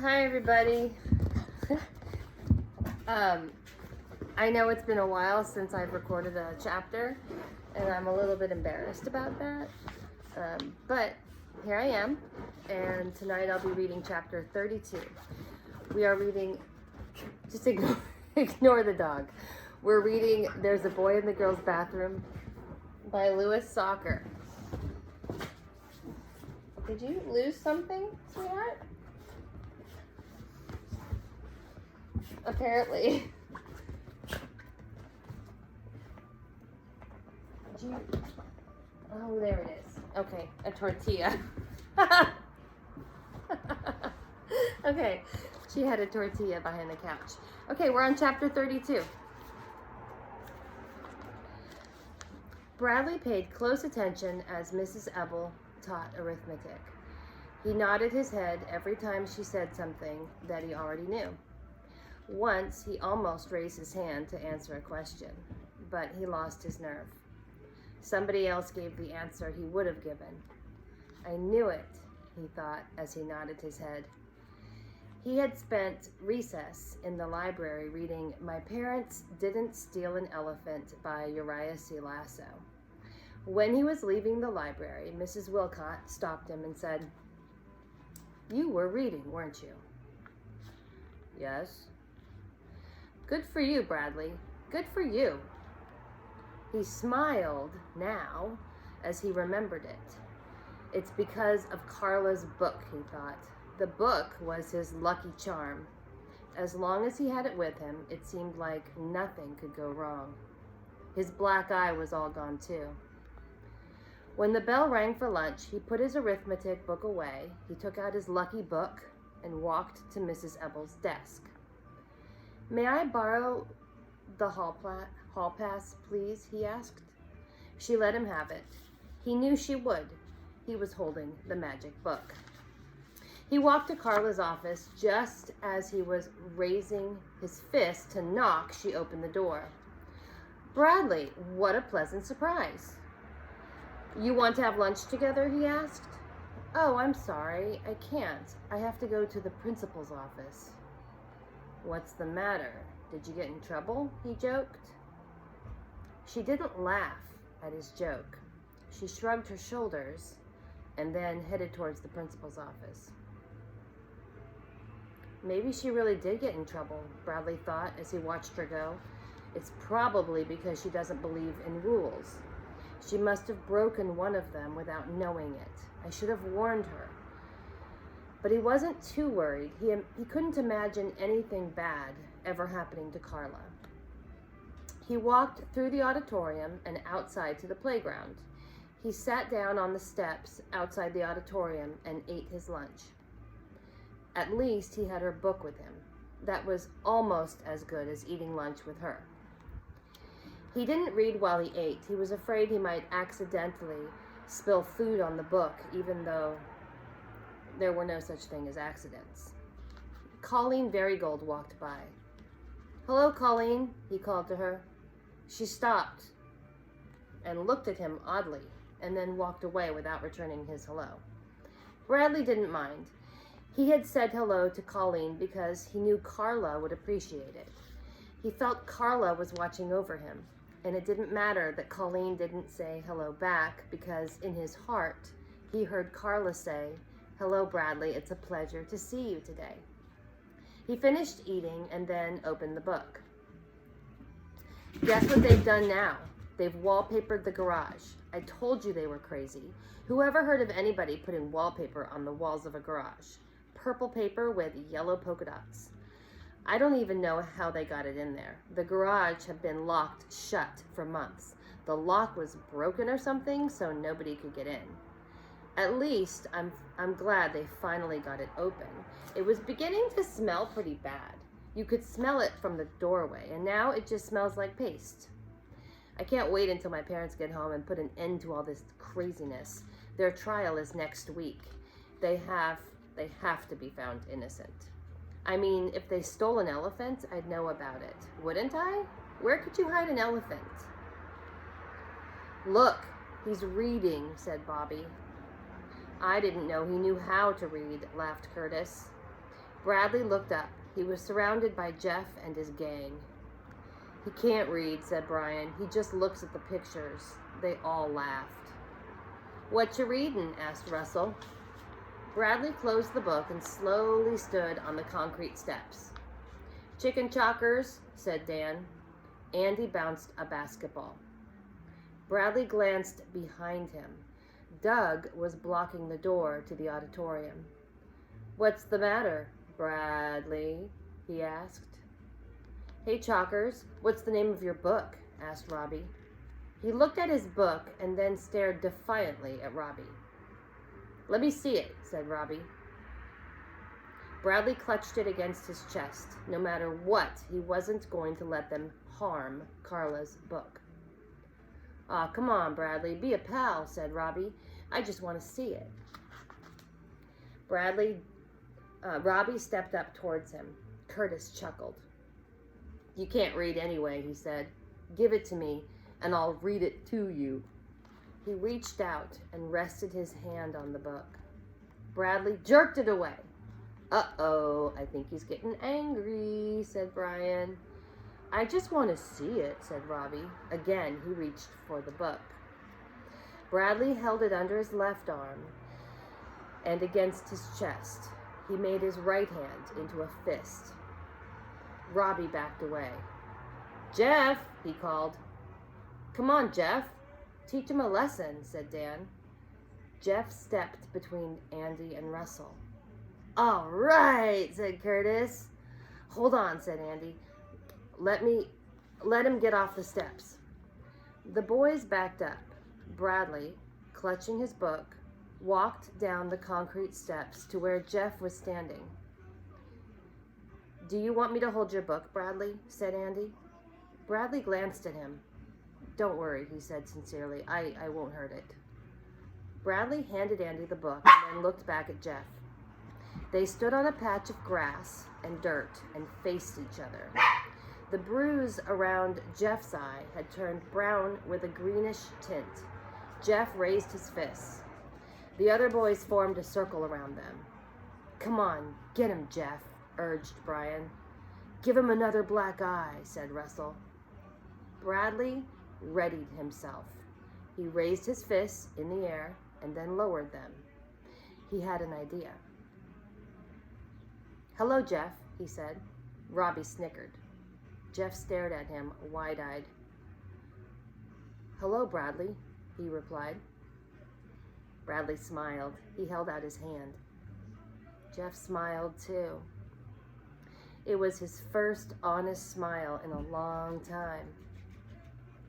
Hi, everybody. I know it's been a while since I've recorded a chapter, and I'm a little bit embarrassed about that. But here I am, and tonight I'll be reading chapter 32. We are reading, just ignore the dog. We're reading There's a Boy in the Girls' Bathroom by Lewis Soccer. Did you lose something, sweetheart? Apparently. Oh, there it is. Okay, a tortilla. Okay, she had a tortilla behind the couch. Okay, we're on chapter 32. Bradley paid close attention as Mrs. Ebel taught arithmetic. He nodded his head every time she said something that he already knew. Once, he almost raised his hand to answer a question, but he lost his nerve. Somebody else gave the answer he would have given. I knew it, he thought as he nodded his head. He had spent recess in the library reading My Parents Didn't Steal an Elephant by Uriah C. Lasso. When he was leaving the library, Mrs. Wilcott stopped him and said, "You were reading, weren't you?" "Yes." "Good for you, Bradley. Good for you." He smiled now as he remembered it. It's because of Carla's book, he thought. The book was his lucky charm. As long as he had it with him, it seemed like nothing could go wrong. His black eye was all gone too. When the bell rang for lunch, he put his arithmetic book away, he took out his lucky book, and walked to Mrs. Ebel's desk. "May I borrow the hall pass, please?" he asked. She let him have it. He knew she would. He was holding the magic book. He walked to Carla's office. Just as he was raising his fist to knock, she opened the door. "Bradley, what a pleasant surprise." "You want to have lunch together?" he asked. "Oh, I'm sorry. I can't. I have to go to the principal's office." "What's the matter? Did you get in trouble?" he joked. She didn't laugh at his joke. She shrugged her shoulders and then headed towards the principal's office. Maybe she really did get in trouble, Bradley thought as he watched her go. It's probably because she doesn't believe in rules. She must have broken one of them without knowing it. I should have warned her. But he wasn't too worried. He couldn't imagine anything bad ever happening to Carla. He walked through the auditorium and outside to the playground. He sat down on the steps outside the auditorium and ate his lunch. At least he had her book with him. That was almost as good as eating lunch with her. He didn't read while he ate. He was afraid he might accidentally spill food on the book, even though there were no such thing as accidents. Colleen Varigold walked by. "Hello, Colleen," he called to her. She stopped and looked at him oddly, and then walked away without returning his hello. Bradley didn't mind. He had said hello to Colleen because he knew Carla would appreciate it. He felt Carla was watching over him, and it didn't matter that Colleen didn't say hello back, because in his heart, he heard Carla say, "Hello, Bradley, it's a pleasure to see you today." He finished eating and then opened the book. Guess what they've done now? They've wallpapered the garage. I told you they were crazy. Who ever heard of anybody putting wallpaper on the walls of a garage? Purple paper with yellow polka dots. I don't even know how they got it in there. The garage had been locked shut for months. The lock was broken or something, so nobody could get in. At least I'm glad they finally got it open. It was beginning to smell pretty bad. You could smell it from the doorway, and now it just smells like paste. I can't wait until my parents get home and put an end to all this craziness. Their trial is next week. They have to be found innocent. I mean, if they stole an elephant, I'd know about it, wouldn't I? Where could you hide an elephant? "Look, he's reading," said Bobby. "I didn't know he knew how to read," laughed Curtis. Bradley looked up. He was surrounded by Jeff and his gang. He can't read, said Brian. He just looks at the pictures. They all laughed. What you reading? Asked Russell. Bradley closed the book and slowly stood on the concrete steps. Chicken chockers, said Dan. Andy bounced a basketball. Bradley glanced behind him. Doug was blocking the door to the auditorium. What's the matter, Bradley? He asked. Hey, Chalkers, what's the name of your book? Asked Robbie. He looked at his book and then stared defiantly at Robbie. Let me see it, said Robbie. Bradley clutched it against his chest. No matter what, he wasn't going to let them harm Carla's book. Aw, come on, Bradley, be a pal, said Robbie. I just want to see it. Robbie stepped up towards him. Curtis chuckled. You can't read anyway, he said. Give it to me, and I'll read it to you. He reached out and rested his hand on the book. Bradley jerked it away. Uh-oh, I think he's getting angry, said Brian. I just want to see it, said Robbie. Again, he reached for the book. Bradley held it under his left arm and against his chest. He made his right hand into a fist. Robbie backed away. Jeff, he called. Come on, Jeff. Teach him a lesson, said Dan. Jeff stepped between Andy and Russell. All right, said Curtis. Hold on, said Andy. Let him get off the steps. The boys backed up. Bradley, clutching his book, walked down the concrete steps to where Jeff was standing. Do you want me to hold your book, Bradley? Said Andy. Bradley glanced at him. Don't worry, he said sincerely. I won't hurt it. Bradley handed Andy the book and then looked back at Jeff. They stood on a patch of grass and dirt and faced each other. The bruise around Jeff's eye had turned brown with a greenish tint. Jeff raised his fists. The other boys formed a circle around them. Come on, get him, Jeff, urged Brian. Give him another black eye, said Russell. Bradley readied himself. He raised his fists in the air and then lowered them. He had an idea. Hello, Jeff, he said. Robbie snickered. Jeff stared at him, wide-eyed. Hello, Bradley, he replied. Bradley smiled. He held out his hand. Jeff smiled, too. It was his first honest smile in a long time.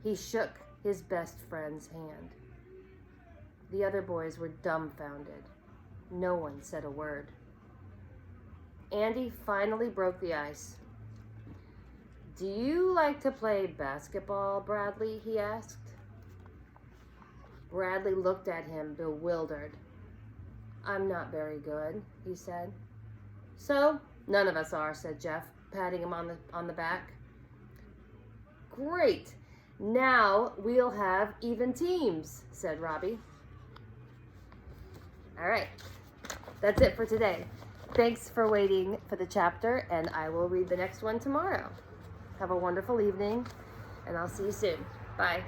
He shook his best friend's hand. The other boys were dumbfounded. No one said a word. Andy finally broke the ice. Do you like to play basketball, Bradley? He asked. Bradley looked at him, bewildered. I'm not very good, he said. So, none of us are, said Jeff, patting him on the back. Great. Now we'll have even teams, said Robbie. All right. That's it for today. Thanks for waiting for the chapter, and I will read the next one tomorrow. Have a wonderful evening, and I'll see you soon. Bye.